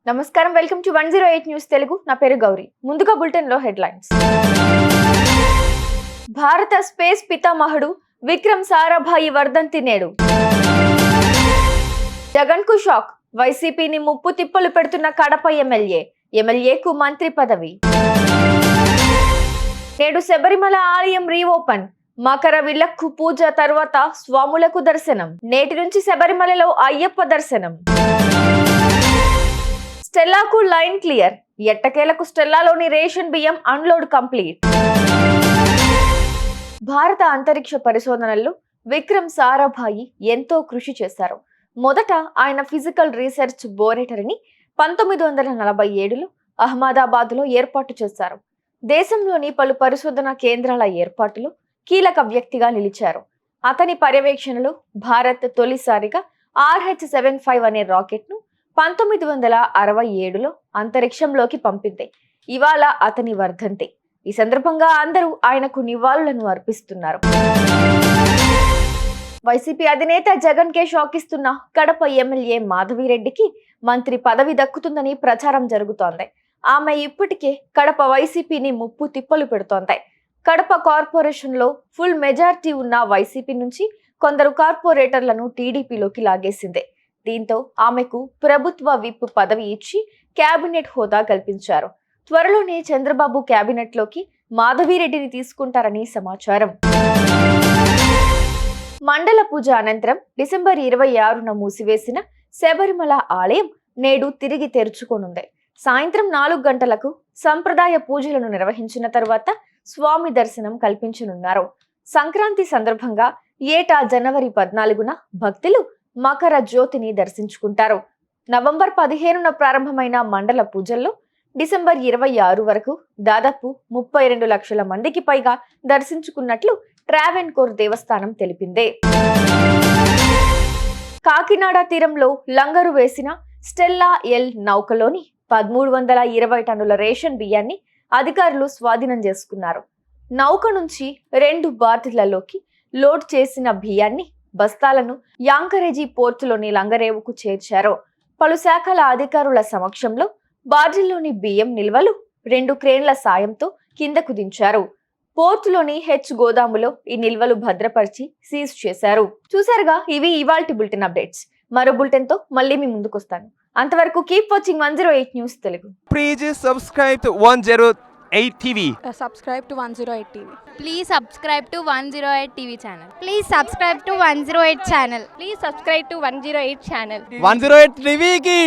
నమస్కారం, welcome to 108 news Telugu. నా పేరు గౌరీ. ముందుగా బులెటిన్ లో హెడ్లైన్స్. భారత స్పేస్ పితామహుడు విక్రమ్ సారాభాయి వర్ధంతి నేడు. జగన్ కు షాక్, వైసీపీని ముప్పు తిప్పలు పెడుతున్న కడప ఎమ్మెల్యేకు మంత్రి పదవి. నేడు శబరిమల ఆలయం రీఓపెన్, మకర విలక్కు పూజ తర్వాత స్వాములకు దర్శనం. నేటి నుంచి శబరిమలలో అయ్యప్ప దర్శనం. స్టెల్లాకు లైన్ క్లియర్, ఎట్టకేలకు స్టెల్లాలోని రేషన్ బియ్యం అన్లోడ్ కంప్లీట్. భారత అంతరిక్ష పరిశోధనల్లో విక్రమ్ సారాభాయి ఎంతో కృషి చేశారు. మొదట ఆయన ఫిజికల్ రీసెర్చ్ బోరేటరీని 1947లో అహ్మదాబాద్లో ఏర్పాటు చేశారు. దేశంలోని పలు పరిశోధన కేంద్రాల ఏర్పాటులో కీలక వ్యక్తిగా నిలిచారు. అతని పర్యవేక్షణలో భారత్ తొలిసారిగా RH-75 అనే రాకెట్ ను 1967లో అంతరిక్షంలోకి పంపింది. ఇవాళ అతని వర్ధంతి. ఈ సందర్భంగా అందరూ ఆయనకు నివాళులను అర్పిస్తున్నారు. వైసీపీ అధినేత జగన్ కే షాక్ ఇస్తున్న కడప ఎమ్మెల్యే మాధవిరెడ్డికి మంత్రి పదవి దక్కుతుందని ప్రచారం జరుగుతోంది. ఆమె ఇప్పటికే కడప వైసీపీని ముప్పు తిప్పలు పెడుతోంది. కడప కార్పొరేషన్ లో ఫుల్ మెజారిటీ ఉన్న వైసీపీ నుంచి కొందరు కార్పొరేటర్లను టీడీపీలోకి లాగేసింది. దీంతో ఆమెకు ప్రభుత్వ విప్ పదవి ఇచ్చి కేబినెట్ హోదా కల్పించారు. త్వరలోనే చంద్రబాబు కేబినెట్ లోకి మాధవిరెడ్డిని తీసుకుంటారని సమాచారం. మండల పూజ అనంతరం డిసెంబర్ 26న మూసివేసిన శబరిమల ఆలయం నేడు తిరిగి తెరుచుకోనుంది. సాయంత్రం 4 గంటలకు సంప్రదాయ పూజలను నిర్వహించిన తర్వాత స్వామి దర్శనం కల్పించనున్నారు. సంక్రాంతి సందర్భంగా ఏటా జనవరి 14న భక్తులు మకర జ్యోతిని దర్శించుకుంటారు. నవంబర్ 15న ప్రారంభమైన మండల పూజల్లో డిసెంబర్ 26 వరకు దాదాపు 32 లక్షల మందికి పైగా దర్శించుకున్నట్లు ట్రావెన్కోర్ దేవస్థానం తెలిపింది. కాకినాడ తీరంలో లంగరు వేసిన స్టెల్లా ఎల్ నౌకలోని 1320 టన్నుల రేషన్ బియ్యాన్ని అధికారులు స్వాధీనం చేసుకున్నారు. నౌక నుంచి 2 బాటిళ్లలోకి లోడ్ చేసిన బియ్యాన్ని బస్తాలను యాంకరేజీ పోర్టులోని లంగరేవుకు చేర్చారు. పలు శాఖల అధికారుల సమక్షంలో బాటిల్లోని బియ్యం నిల్వలు 2 క్రేన్ల సాయంతో కిందకు దించారు. పోర్టులోని గోదాములో ఈ నిల్వలు భద్రపరిచి సీజ్ చేశారు. చూసారుగా, ఇవి ఇవాల్టి బులెటిన్ అప్డేట్స్. మరో బులెటిన్ తో మళ్ళీ మీ ముందుకొస్తాను. అంతవరకు keep watching 108 news Telugu. Please subscribe to 108 TV. Subscribe to 108 TV. Please subscribe to 108 TV channel. Please subscribe to 108 channel. Please subscribe to 108 channel. 108 TV ki